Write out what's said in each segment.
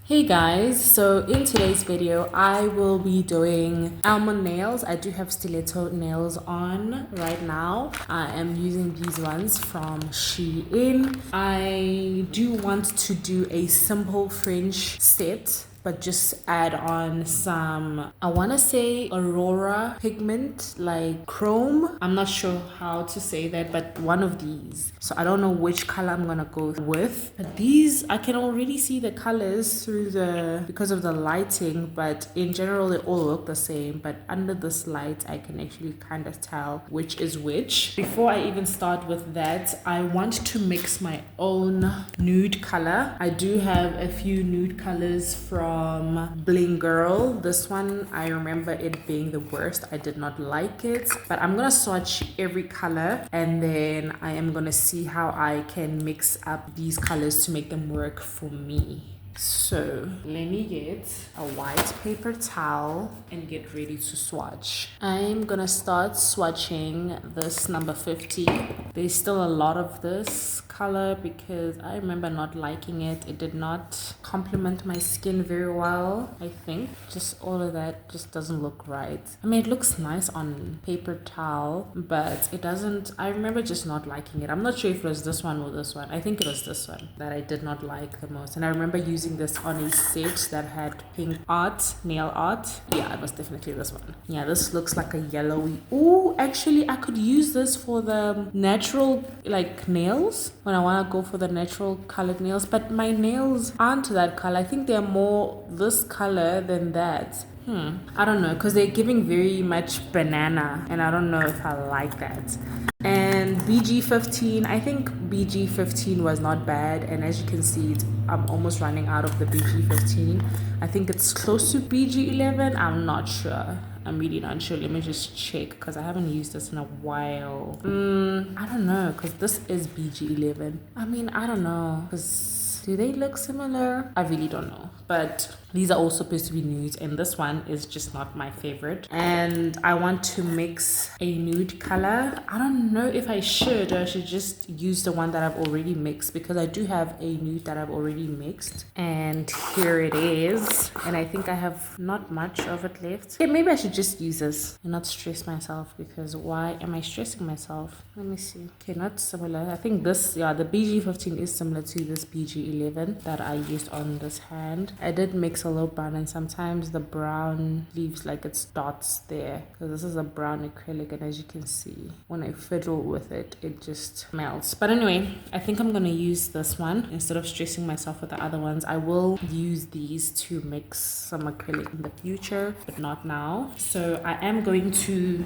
Hey guys, so in today's video I will be doing almond nails. I do have stiletto nails on right now. I am using these ones from Shein. I do want to do a simple French set, but just add on some, I want to say Aurora pigment, like chrome. I'm not sure how to say that, but one of these. So I don't know which color I'm gonna go with, but these I can already see the colors through because of the lighting, but in general they all look the same, but under this light I can actually kind of tell which is which. Before I even start with that, I want to mix my own nude color. I do have a few nude colors from Bling Girl. This one, I remember it being the worst. I did not like it, but I'm gonna swatch every color and then I am gonna see how I can mix up these colors to make them work for me. So let me get a white paper towel and get ready to swatch. I'm gonna start swatching this number 50. There's still a lot of this color because I remember not liking it. It did not complement my skin very well. I think just all of that just doesn't look right. I mean, it looks nice on paper towel, but it doesn't. I remember just not liking it. I'm not sure if it was this one or this one. I think it was this one that I did not like the most. And I remember using this on a set that had pink art, nail art. Yeah, it was definitely this one. Yeah, this looks like a yellowy. Oh, actually I could use this for the natural like nails when I want to go for the natural colored nails, but my nails aren't that color. I think they're more this color than that. I don't know, because they're giving very much banana and I don't know if I like that. And BG15, I think BG15 was not bad, and as you can see I'm almost running out of the BG15. I think it's close to BG11. I'm not sure. I'm really not sure. Let me just check because I haven't used this in a while. I don't know, because this is BG11. I mean, I don't know, because do they look similar? I really don't know, but these are all supposed to be nudes and this one is just not my favorite. And I want to mix a nude color. I don't know if I should, or I should just use the one that I've already mixed, because I do have a nude that I've already mixed, and here it is. And I think I have not much of it left. Okay, maybe I should just use this and not stress myself, because why am I stressing myself? Let me see. Okay, not similar. I think this, yeah, the BG15 is similar to this BG11 that I used on this hand. I did mix a little brown, and sometimes the brown leaves like it's dots there, because this is a brown acrylic, and as you can see when I fiddle with it, it just melts. But anyway, I think I'm gonna use this one instead of stressing myself with the other ones. I will use these to mix some acrylic in the future, but not now. So I am going to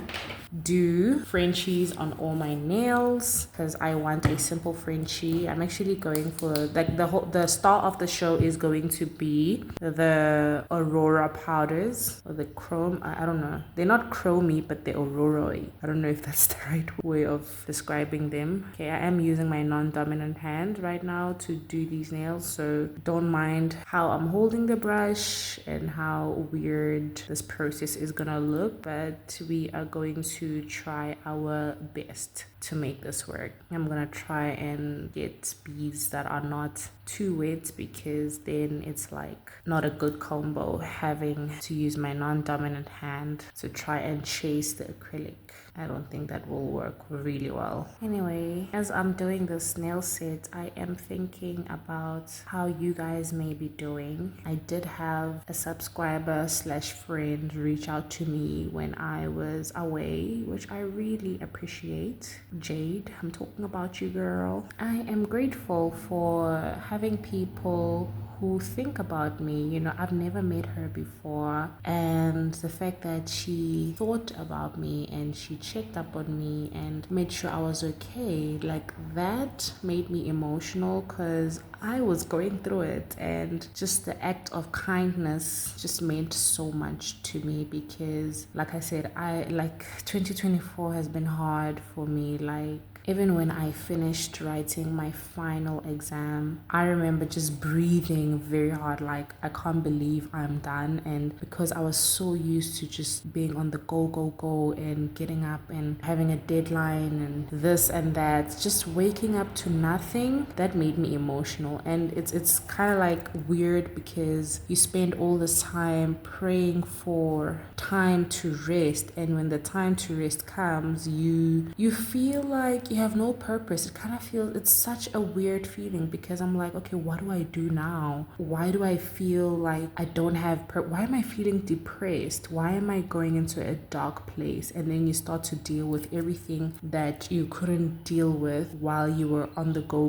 do Frenchies on all my nails because I want a simple Frenchie. I'm actually going for like the star of the show is going to be the Aurora powders, or the chrome. I don't know, they're not chromey, but they're Aurora-y. I don't know if that's the right way of describing them. Okay, I am using my non-dominant hand right now to do these nails, so don't mind how I'm holding the brush and how weird this process is gonna look, but we are going to try our best to make this work. I'm gonna try and get beads that are not too wet, because then it's like not a good combo having to use my non-dominant hand to try and chase the acrylic. I don't think that will work really well. Anyway, as I'm doing this nail set, I am thinking about how you guys may be doing. I did have a subscriber slash friend reach out to me when I was away, which I really appreciate. Jade, I'm talking about you, girl. I am grateful for having people who think about me. You know, I've never met her before, and the fact that she thought about me and she checked up on me and made sure I was okay, like that made me emotional, because I was going through it, and just the act of kindness just meant so much to me, because like I said, 2024 has been hard for me. Like even when I finished writing my final exam, I remember just breathing very hard, like I can't believe I'm done. And because I was so used to just being on the go and getting up and having a deadline and this and that, just waking up to nothing, that made me emotional. And it's kind of like weird because you spend all this time praying for time to rest, and when the time to rest comes, you feel like you have no purpose. It kind of feels, it's such a weird feeling because I'm like, okay, what do I do now? Why do I feel like I don't have why am I feeling depressed? Why am I going into a dark place? And then you start to deal with everything that you couldn't deal with while you were on the go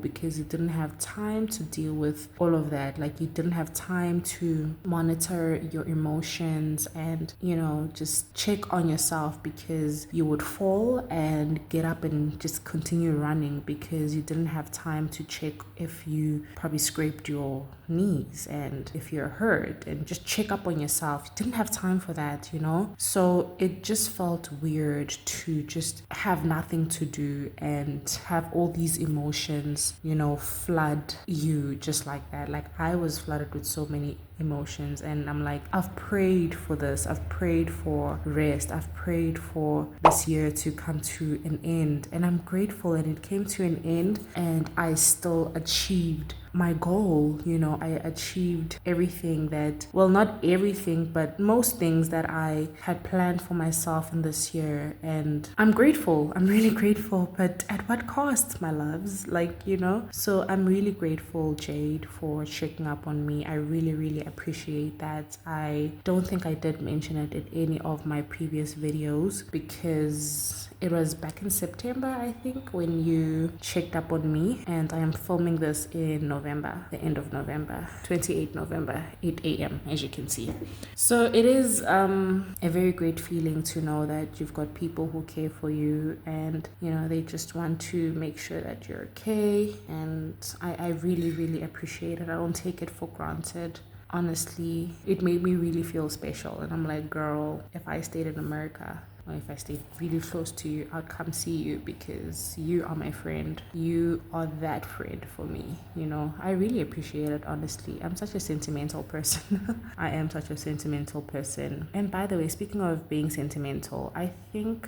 because you didn't have time to deal with all of that. Like you didn't have time to monitor your emotions and, you know, just check on yourself, because you would fall and get up and just continue running because you didn't have time to check if you probably scraped your knees and if you're hurt, and just check up on yourself. You didn't have time for that, you know? So it just felt weird to just have nothing to do and have all these emotions, you know, flood you just like that. Like I was flooded with so many emotions, and I'm like, I've prayed for this, I've prayed for rest, I've prayed for this year to come to an end, and I'm grateful, and it came to an end, and I still achieved my goal. You know, I achieved everything that, well, not everything, but most things that I had planned for myself in this year, and I'm grateful. I'm really grateful, but at what cost, my loves? Like, you know, so I'm really grateful, Jade, for checking up on me. I really appreciate that. I don't think I did mention it in any of my previous videos because it was back in September, I think, when you checked up on me, and I am filming this in November, the end of November, 28 November, 8 a.m. as you can see. So it is a very great feeling to know that you've got people who care for you, and you know, they just want to make sure that you're okay, and I really appreciate it. I don't take it for granted. Honestly, it made me really feel special, and I'm like, girl, if I stayed in America, or if I stayed really close to you, I'd come see you because you are my friend. You are that friend for me, you know. I really appreciate it, honestly. I'm such a sentimental person. I am such a sentimental person. And by the way, speaking of being sentimental, I think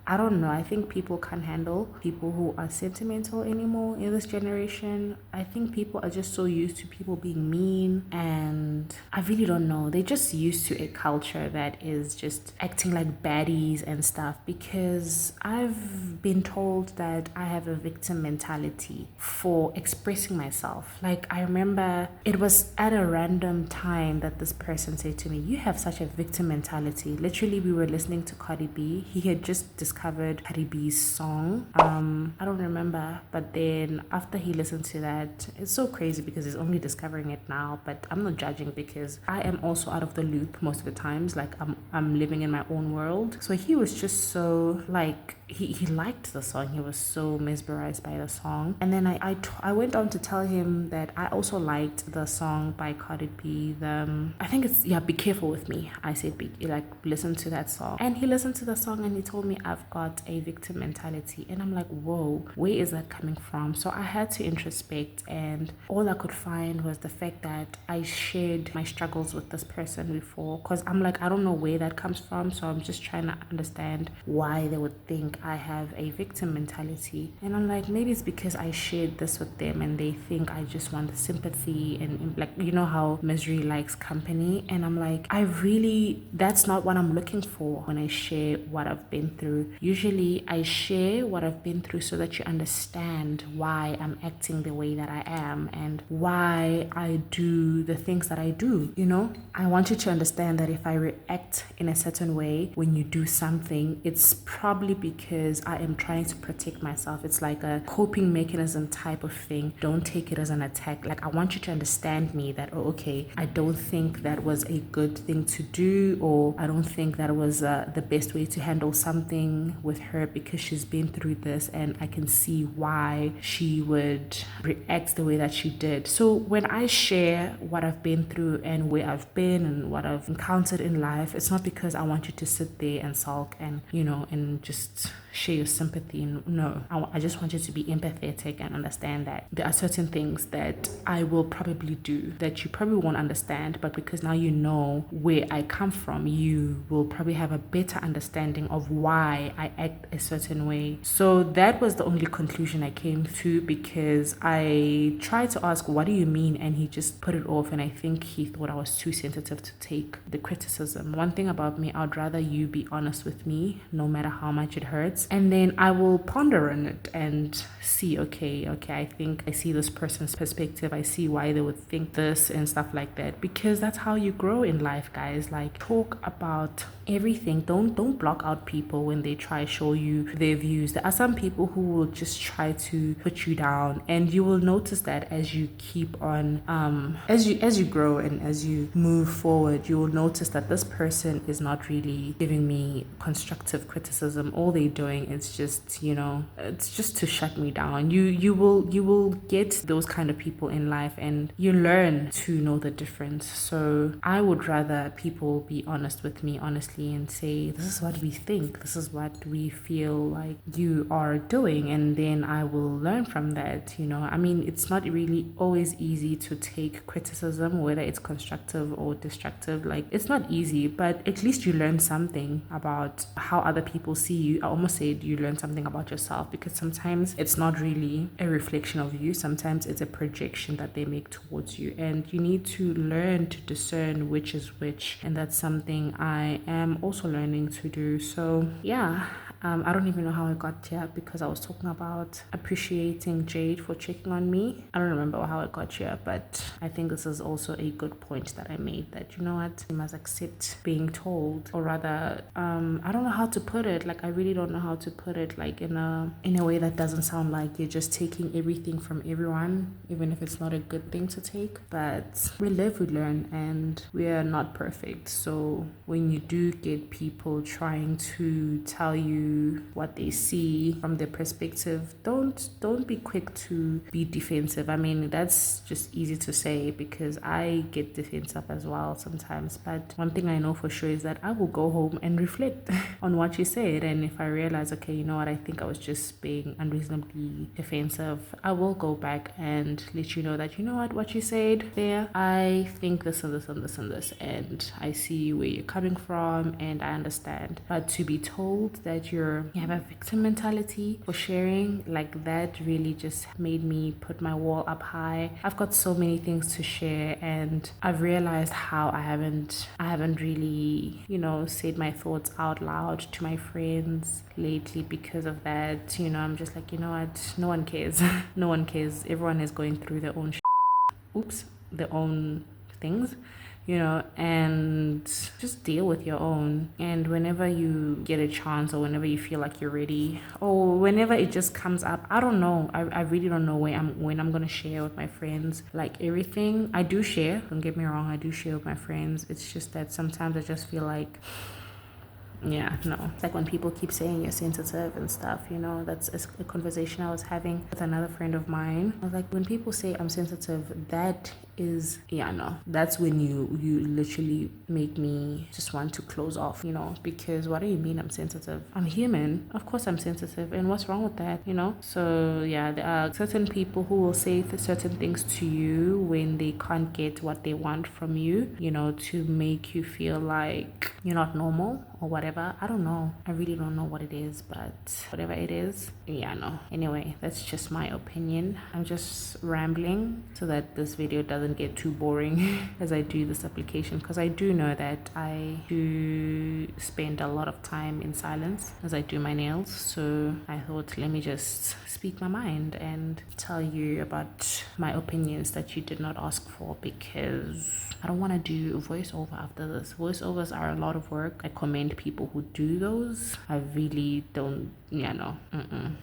I don't know. I think people can't handle people who are sentimental anymore in this generation. I think people are just so used to people being mean, and I really don't know. They're just used to a culture that is just acting like baddies and stuff, because I've been told that I have a victim mentality for expressing myself. Like, I remember it was at a random time that this person said to me, "You have such a victim mentality." Literally, we were listening to Cardi B. He had just discovered Cardi B's song. I don't remember, but then after he listened to that, it's so crazy because he's only discovering it now, but I'm not judging because I am also out of the loop most of the times. Like, I'm living in my own world. So he was just so like, he liked the song. He was so mesmerized by the song. And then I went on to tell him that I also liked the song by Cardi B. I think it's, yeah, Be Careful With Me. I said, listen to that song. And he listened to the song and he told me I've got a victim mentality. And I'm like, whoa, where is that coming from? So I had to introspect, and all I could find was the fact that I shared my struggles with this person before, because I'm like, I don't know where that comes from. So I'm just trying to understand why they would think I have a victim mentality. And I'm like, maybe it's because I shared this with them and they think I just want sympathy, and like, you know how misery likes company. And I'm like, that's not what I'm looking for when I share what I've been through. Usually I share what I've been through so that you understand why I'm acting the way that I am and why I do the things that I do. You know, I want you to understand that if I react in a certain way when you do something, it's probably because I am trying to protect myself. It's like a coping mechanism type of thing. Don't take it as an attack. Like, I want you to understand me that, oh, okay, I don't think that was a good thing to do, or I don't think that was the best way to handle something with her because she's been through this, and I can see why she would react the way that she did. So when I share what I've been through and where I've been and what I've encountered in life, it's not because I want you to sit there and sulk and, you know, and just share your sympathy. No, I just want you to be empathetic and understand that there are certain things that I will probably do that you probably won't understand, but because now you know where I come from, you will probably have a better understanding of why I act a certain way. So that was the only conclusion I came to, because I tried to ask, what do you mean? And he just put it off, and I think he thought I was too sensitive to take the criticism. One thing about me, I'd rather you be honest with me, no matter how much it hurts, and then I will ponder on it and see, okay, I think I see this person's perspective, I see why they would think this and stuff like that, because that's how you grow in life, guys. Like, talk about everything. Don't block out people when they try to show you their views. There are some people who will just try to put you down, and you will notice that as you keep on as you grow and as you move forward, you will notice that this person is not really giving me constructive criticism. All they're doing is just, it's just to shut me down. You will get those kind of people in life, and you learn to know the difference. So I would rather people be honest with me, honestly, and say, this is what we think, this is what we feel like you are doing, and then I will learn from that. I mean, it's not really always easy to take criticism, whether it's constructive or destructive. Like, it's not easy, but at least you learn something about how other people see you. I almost said you learn something about yourself, because sometimes it's not really a reflection of you, sometimes it's a projection that they make towards you, and you need to learn to discern which is which, and that's something I am also learning to do. So yeah, I don't even know how I got here, because I was talking about appreciating Jade for checking on me. I don't remember how I got here, but I think this is also a good point that I made, that you know what, you must accept being told, or rather, I don't know how to put it. Like, I really don't know how to put it, like in a way that doesn't sound like you're just taking everything from everyone, even if it's not a good thing to take. But we live, we learn, and we are not perfect. So when you do get people trying to tell you what they see from their perspective, don't be quick to be defensive. I mean, that's just easy to say, because I get defensive as well sometimes. But one thing I know for sure is that I will go home and reflect on what you said, and if I realize, okay, you know what, I think I was just being unreasonably defensive, I will go back and let you know that, you know what you said there, I think this and this and this and this, and I see where you're coming from, and I understand. But to be told that you have a victim mentality for sharing, like, that really just made me put my wall up high. I've got so many things to share, and I've realized how I haven't really, said my thoughts out loud to my friends lately because of that. I'm just like, you know what, no one cares. No one cares. Everyone is going through their own their own things, and just deal with your own. And whenever you get a chance, or whenever you feel like you're ready, or whenever it just comes up, I don't know, I really don't know when I'm gonna share with my friends. Like, everything I do share, don't get me wrong, I do share with my friends. It's just that sometimes I just feel like, yeah, no. Like, when people keep saying you're sensitive and stuff, that's a conversation I was having with another friend of mine. I was like, when people say I'm sensitive, that is, that's when you literally make me just want to close off, because what do you mean I'm sensitive? I'm human. Of course I'm sensitive, and what's wrong with that, So yeah, there are certain people who will say certain things to you when they can't get what they want from you, to make you feel like you're not normal or whatever. I don't know. I really don't know what it is, but whatever it is, Anyway, that's just my opinion. I'm just rambling so that this video doesn't get too boring as I do this application, because I do know that I do spend a lot of time in silence as I do my nails. So I thought, let me just speak my mind and tell you about my opinions that you did not ask for, because I don't want to do voiceover after this. Voiceovers are a lot of work. I commend people who do those. I really don't.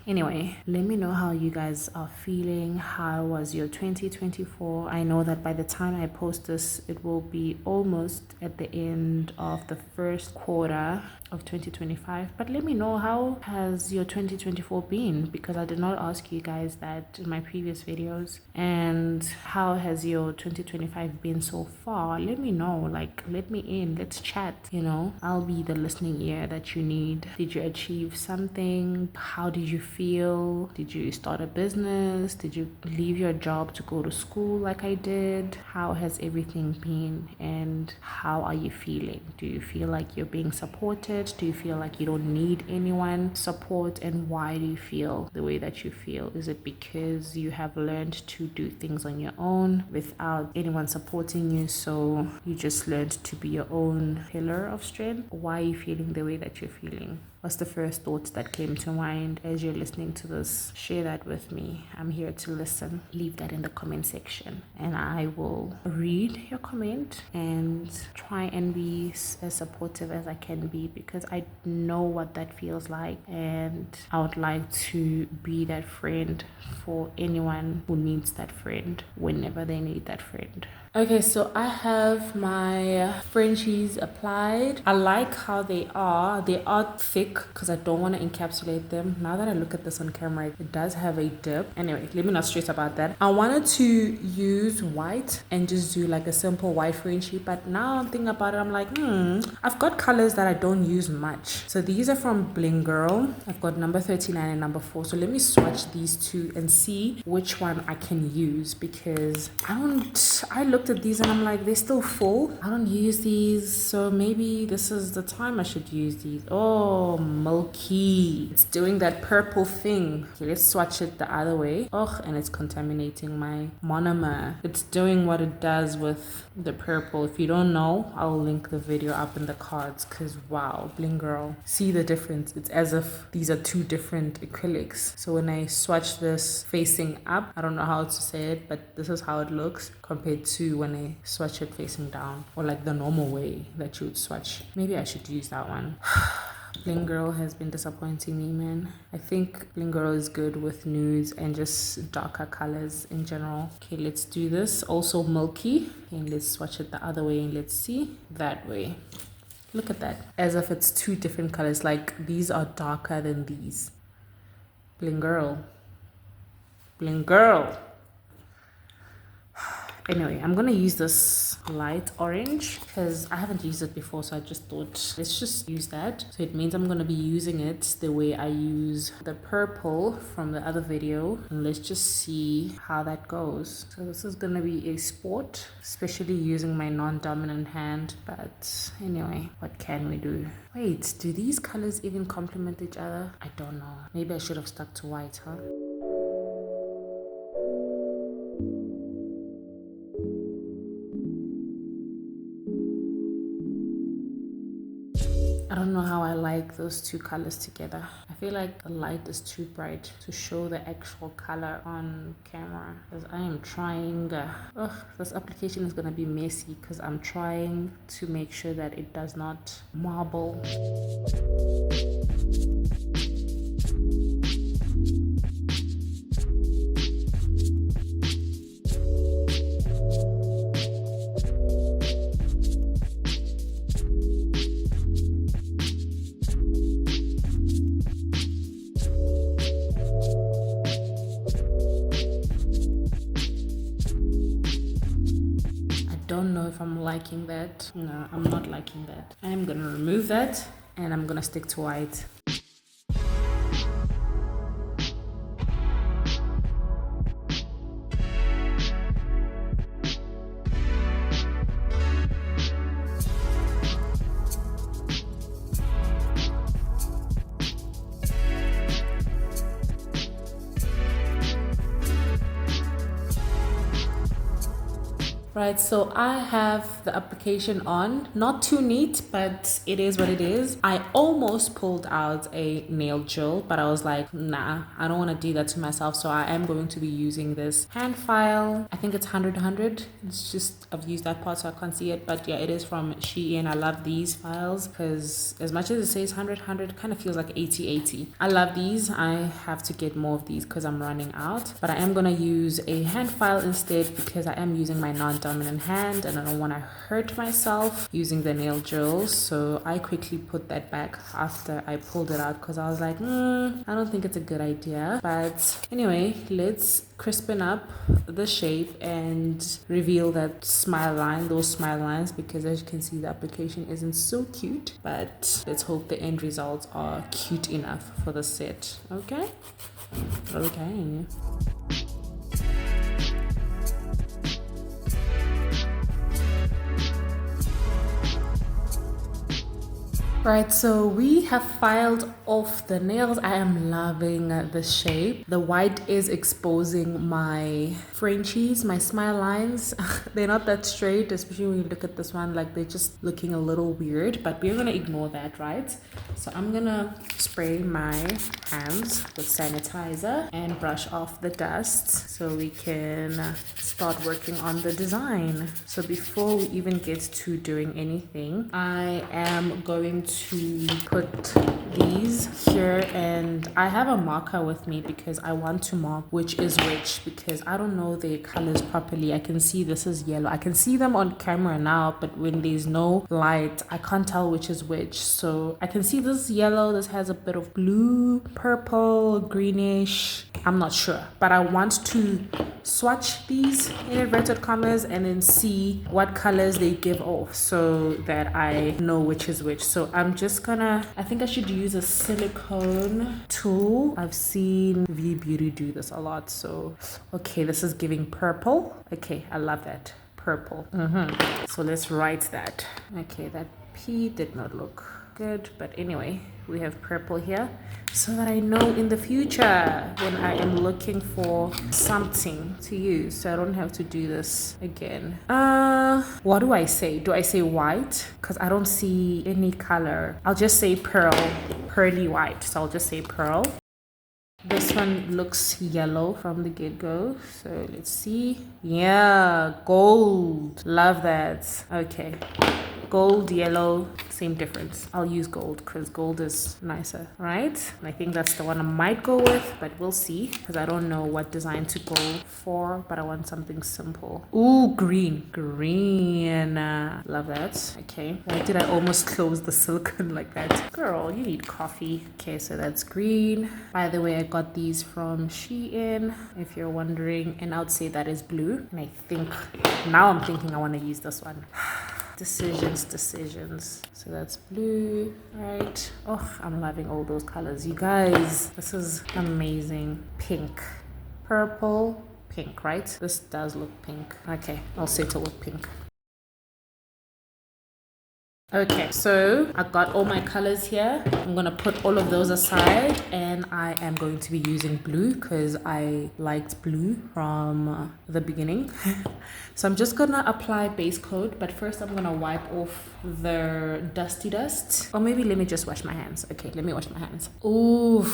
Anyway, let me know how you guys are feeling. How was your 2024? I know that by the time I post this, it will be almost at the end of the first quarter of 2025. But let me know, how has your 2024 been, because I did not ask you guys that in my previous videos. And how has your 2025 been so far? far, let me know. Like, let me in, let's chat, you know. I'll be the listening ear that you need. Did you achieve something? How did you feel? Did you start a business? Did you leave your job to go to school like I did? How has everything been, and how are you feeling? Do you feel like you're being supported? Do you feel like you don't need anyone support? And why do you feel the way that you feel? Is it because you have learned to do things on your own without anyone supporting you, so you just learned to be your own pillar of strength? Why are you feeling the way that you're feeling? What's the first thoughts that came to mind as you're listening to this? Share that with me. I'm here to listen. Leave that in the comment section and I will read your comment and try and be as supportive as I can be, because I know what that feels like, and I would like to be that friend for anyone who needs that friend whenever they need that friend. Okay, so I have my Frenchies applied. I like how they are. They are thick because I don't want to encapsulate them. Now that I look at this on camera, it does have a dip. Anyway, let me not stress about that. I wanted to use white and just do like a simple white Frenchie, but now I'm thinking about it, I'm like, I've got colors that I don't use much. So these are from Bling Girl. I've got number 39 and number 4. So let me swatch these two and see which one I can use, because I looked at these and I'm like, they're still full. I don't use these, so maybe this is the time I should use these. Oh, milky. It's doing that purple thing. Okay, let's swatch it the other way. Oh, and it's contaminating my monomer. It's doing what it does with the purple. If you don't know, I'll link the video up in the cards, because wow, Bling Girl. See the difference? It's as if these are two different acrylics. So when I swatch this facing up, I don't know how to say it, but this is how it looks compared to when I swatch it facing down, or like the normal way that you would swatch. Maybe I should use that one. Bling Girl has been disappointing me, man. I think Bling Girl is good with nudes and just darker colors in general. Okay, let's do this. Also milky. And let's swatch it the other way and let's see. That way. Look at that. As if it's two different colors. Like these are darker than these. Bling Girl. Bling Girl. Anyway, I'm gonna use this light orange because I haven't used it before, so I just thought let's just use that. So it means I'm gonna be using it the way I use the purple from the other video, and let's just see how that goes. So this is gonna be a sport, especially using my non-dominant hand, but anyway, what can we do? Wait, do these colors even complement each other? I don't know. Maybe I should have stuck to white, huh? I don't know how I like those two colors together. I feel like the light is too bright to show the actual color on camera, because I am trying this application is gonna be messy because I'm trying to make sure that it does not marble. Don't know if I'm liking that. No, I'm not liking that. I'm gonna remove that and I'm gonna stick to white. Right, so I have the application on. Not too neat, but it is what it is. I almost pulled out a nail gel, but I was like, nah, I don't want to do that to myself. So I am going to be using this hand file. I think it's 100. It's just, I've used that part so I can't see it. But yeah, it is from Shein. I love these files because as much as it says 100, it kind of feels like 80. I love these. I have to get more of these because I'm running out. But I am going to use a hand file instead because I am using my non-dominant non-dominant hand and I don't want to hurt myself using the nail drills, so I quickly put that back after I pulled it out because I was like, I don't think it's a good idea. But anyway, let's crispen up the shape and reveal that smile line, those smile lines, because as you can see the application isn't so cute, but let's hope the end results are cute enough for the set. Okay. Right, so we have filed off the nails. I am loving the shape. The white is exposing my Frenchies, my smile lines. They're not that straight, especially when you look at this one, like they're just looking a little weird, but we're gonna ignore that, right? So I'm gonna spray my hands with sanitizer and brush off the dust so we can start working on the design. So before we even get to doing anything, I am going to put these here, and I have a marker with me because I want to mark which is which, because I don't know their colors properly. I can see this is yellow. I can see them on camera now, but when there's no light, I can't tell which is which. So I can see this is yellow, this has a bit of blue, purple, greenish. I'm not sure, but I want to swatch these in inverted commas and then see what colors they give off so that I know which is which. So I'm just gonna, I think I should use a silicone tool. I've seen V Beauty do this a lot. So okay, this is giving purple. Okay, I love that purple. So let's write that. Okay, that P did not look good, but anyway, we have purple here so that I know in the future when I am looking for something to use, so I don't have to do this again. What do I say? Do I say white? Because I don't see any color. I'll just say pearly white. So I'll just say pearl. This one looks yellow from the get-go, so let's see. Yeah, gold. Love that. Okay, gold, yellow, same difference. I'll use gold because gold is nicer, right? And I think that's the one I might go with, but we'll see because I don't know what design to go for, but I want something simple. Ooh, green. Love that. Okay, why did I almost close the silicone like that? Girl, you need coffee. Okay, so that's green. By the way, I got these from Shein, if you're wondering, and I would say that is blue. And I think, now I'm thinking I want to use this one. Decisions. So that's blue, right? Oh, I'm loving all those colors, you guys. This is amazing. Pink, purple, pink, right? This does look pink. Okay, I'll settle with pink. Okay, so I got all my colors here. I'm gonna put all of those aside and I am going to be using blue because I liked blue from the beginning. So I'm just gonna apply base coat, but first I'm gonna wipe off the dusty dust. Or maybe let me just wash my hands. Okay, let me wash my hands. Ooh.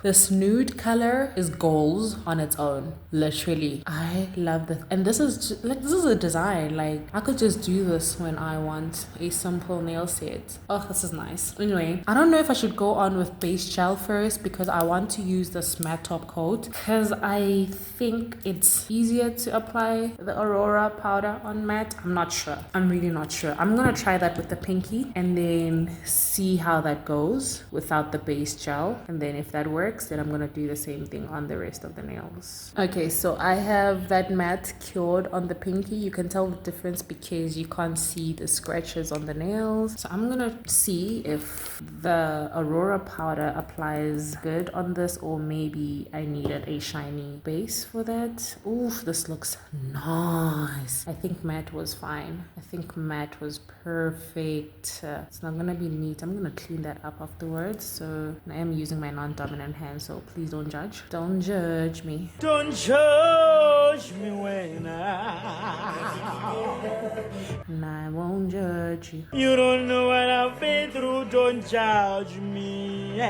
This nude color is goals on its own, literally. I love this, and this is a design. Like I could just do this when I want a simple nail set. Oh, this is nice. Anyway, I don't know if I should go on with base gel first because I want to use this matte top coat because I think it's easier to apply the Aurora powder on matte. I'm not sure. I'm really not sure. I'm gonna try that with the pinky and then see how that goes without the base gel, and then if that works, then I'm gonna do the same thing on the rest of the nails. Okay, so I have that matte cured on the pinky. You can tell the difference because you can't see the scratches on the nails. So I'm gonna see if the Aurora powder applies good on this, or maybe I needed a shiny base for that. Oof, this looks nice. I think matte was fine. I think matte was perfect. It's not gonna be neat. I'm gonna clean that up afterwards. So I am using my non-dominant hand, so please don't judge. Don't judge me. Don't judge me when I won't judge you. You don't know what I've been through. Don't judge me.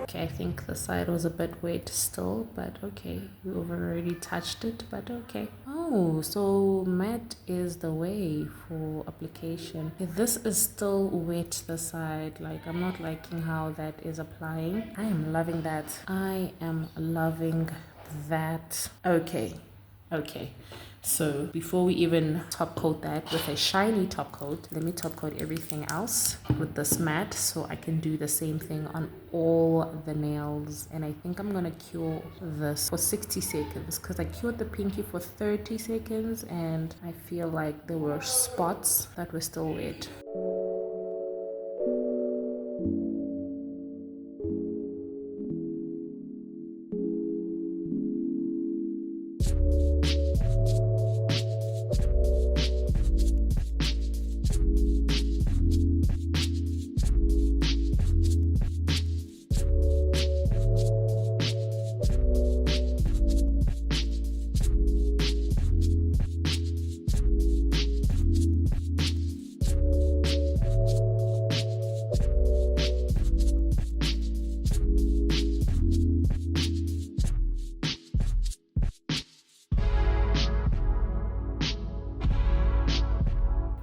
Okay, I think the side was a bit wet still, but okay. We've already touched it, but okay. Oh, so matte is the way for application. If this is still wet, the side, like I'm not liking how that is applying. I am loving that. I am loving that. Okay. Okay, so before we even top coat that with a shiny top coat, let me top coat everything else with this matte so I can do the same thing on all the nails. And I think I'm gonna cure this for 60 seconds because I cured the pinky for 30 seconds and I feel like there were spots that were still wet.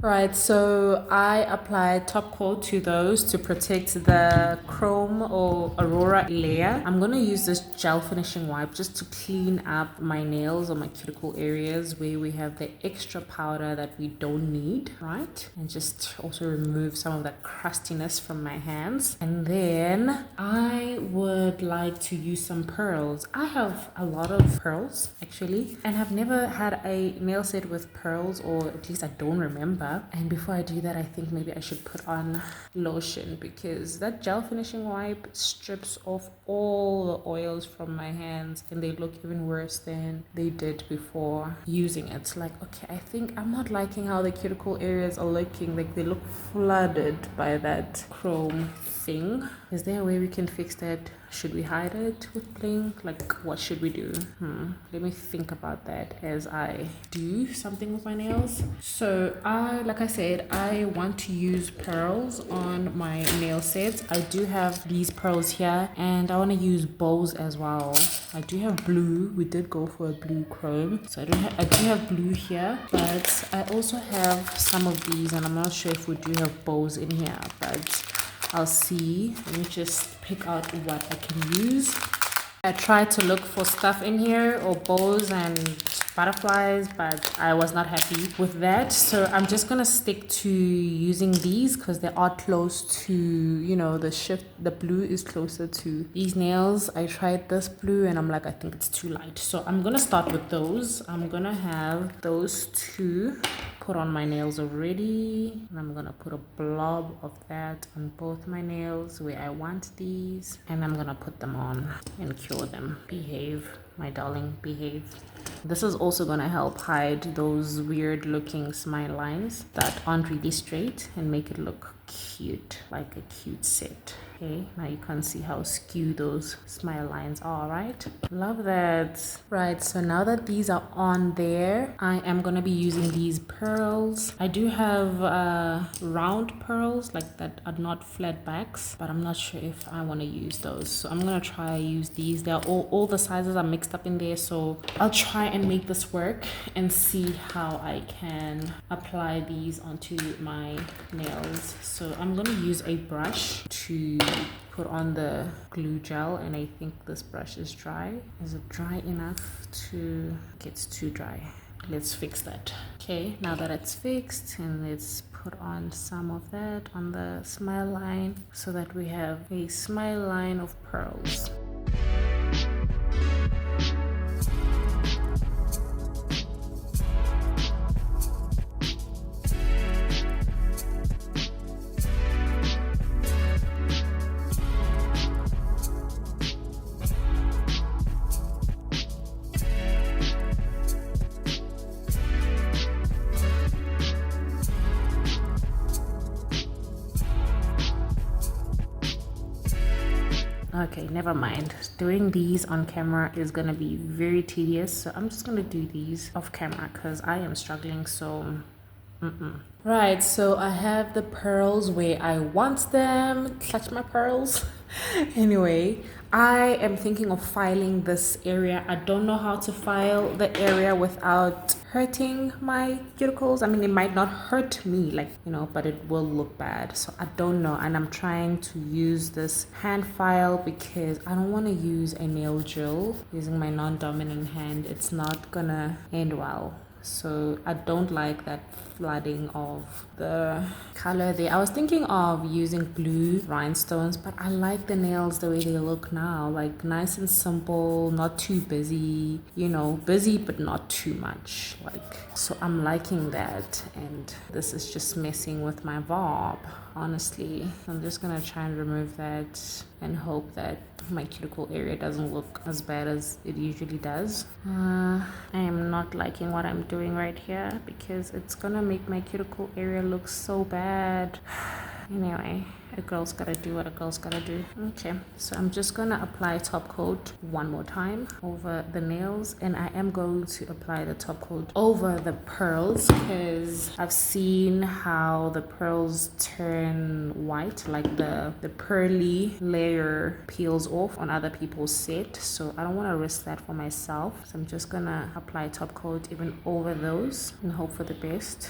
Right, so I applied top coat to those to protect the chrome or Aurora layer. I'm going to use this gel finishing wipe just to clean up my nails or my cuticle areas where we have the extra powder that we don't need, right? And just also remove some of that crustiness from my hands. And then I would like to use some pearls. I have a lot of pearls actually, and have never had a nail set with pearls, or at least I don't remember. And before I do that, I think maybe I should put on lotion because that gel finishing wipe strips off all the oils from my hands and they look even worse than they did before using it. Like, okay, I think I'm not liking how the cuticle areas are looking. Like they look flooded by that chrome thing. Is there a way we can fix that? Should we hide it with bling? Like, what should we do? Let me think about that as I do something with my nails. So like I said, I want to use pearls on my nail sets. I do have these pearls here and I want to use bows as well. I do have blue. We did go for a blue chrome. So I do have blue here, but I also have some of these and I'm not sure if we do have bows in here, but I'll see. Let me just pick out what I can use. I tried to look for stuff in here or bows and butterflies, but I was not happy with that. So I'm just gonna stick to using these because they are close to, you know, the blue is closer to these nails. I tried this blue and I'm like, I think it's too light. So I'm gonna start with those. I'm gonna have those two put on my nails already, and I'm gonna put a blob of that on both my nails where I want these, and I'm gonna put them on and cure them. Behave, my darling, behave. This is also gonna help hide those weird looking smile lines that aren't really straight and make it look cute, like a cute set. Okay, now you can see how skewed those smile lines are, right? Love that. Right, so now that these are on there, I am gonna be using these pearls. I do have round pearls like that are not flat backs, but I'm not sure if I want to use those. So I'm gonna try use these. They're all the sizes are mixed up in there, so I'll try and make this work and see how I can apply these onto my nails. So I'm gonna use a brush to put on the glue gel, and I think this brush is dry. Is it dry enough to get too dry? Let's fix that. Okay, now that it's fixed, and let's put on some of that on the smile line so that we have a smile line of pearls. Okay, never mind. Doing these on camera is gonna be very tedious, so I'm just gonna do these off camera because I am struggling. So Right, so I have the pearls where I want them. Clutch my pearls. Anyway, I am thinking of filing this area. I don't know how to file the area without hurting my cuticles. I mean, it might not hurt me, like, you know, but it will look bad. So I don't know. And I'm trying to use this hand file because I don't want to use a nail drill using my non-dominant hand. It's not gonna end well. So I don't like that flooding of the color there. I was thinking of using blue rhinestones, but I like the nails the way they look now, like nice and simple, not too busy, you know, busy but not too much, like, so I'm liking that. And this is just messing with my vibe, honestly. I'm just gonna try and remove that and hope that my cuticle area doesn't look as bad as it usually does. I am not liking what I'm doing right here because it's gonna make my cuticle area look so bad. Anyway, a girl's gotta do what a girl's gotta do. Okay, so I'm just gonna apply top coat one more time over the nails, and I am going to apply the top coat over the pearls because I've seen how the pearls turn white, like the pearly layer peels off on other people's set. So I don't want to risk that for myself, so I'm just gonna apply top coat even over those and hope for the best.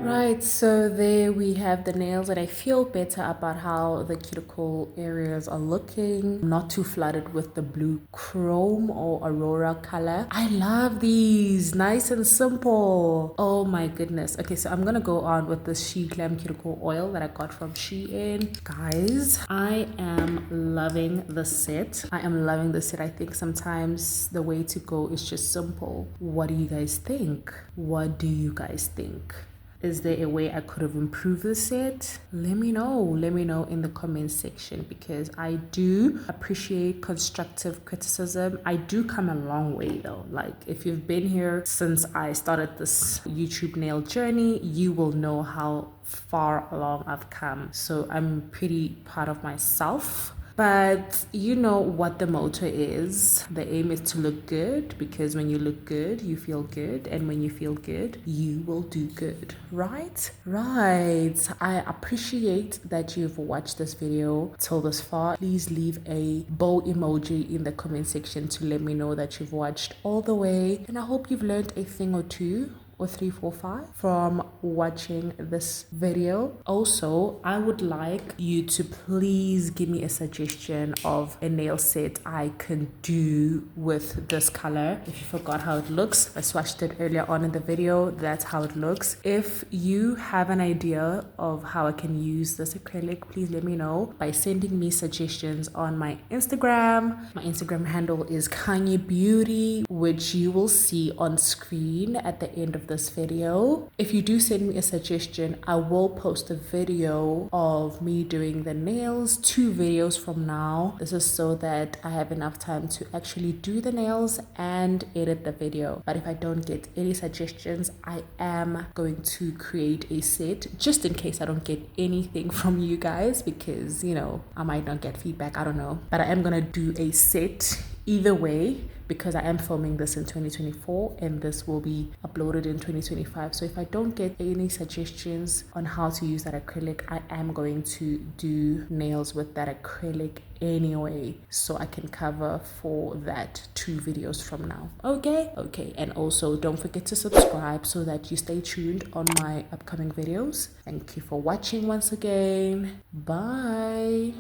Right, so there we have the nails, and I feel better about how the cuticle areas are looking. Not too flooded with the blue chrome or Aurora color. I love these, nice and simple. Oh my goodness. Okay, so I'm gonna go on with the She Glam cuticle oil that I got from Shein. Guys, I am loving the set. I am loving the set. I think sometimes the way to go is just simple. What do you guys think? What do you guys think? Is there a way I could have improved the set? Let me know. Let me know in the comment section because I do appreciate constructive criticism. I do come a long way though. Like if you've been here since I started this YouTube nail journey, you will know how far along I've come. So I'm pretty proud of myself. But you know what the motto is. The aim is to look good because when you look good, you feel good. And when you feel good, you will do good. Right? Right. I appreciate that you've watched this video till this far. Please leave a bow emoji in the comment section to let me know that you've watched all the way. And I hope you've learned a thing or two or 3, 4, 5 from watching this video. Also, I would like you to please give me a suggestion of a nail set I can do with this color. If you forgot how it looks, I swatched it earlier on in the video. That's how it looks. If you have an idea of how I can use this acrylic, please let me know by sending me suggestions on my Instagram. My Instagram handle is Kanye Beauty, which you will see on screen at the end of this video. If you do send me a suggestion, I will post a video of me doing the nails 2 videos from now. This is so that I have enough time to actually do the nails and edit the video. But if I don't get any suggestions, I am going to create a set just in case I don't get anything from you guys because, you know, I might not get feedback. I don't know. But I am gonna do a set either way because I am filming this in 2024 and this will be uploaded in 2025. So if I don't get any suggestions on how to use that acrylic, I am going to do nails with that acrylic anyway, so I can cover for that 2 videos from now. Okay, and also don't forget to subscribe so that you stay tuned on my upcoming videos. Thank you for watching once again. Bye.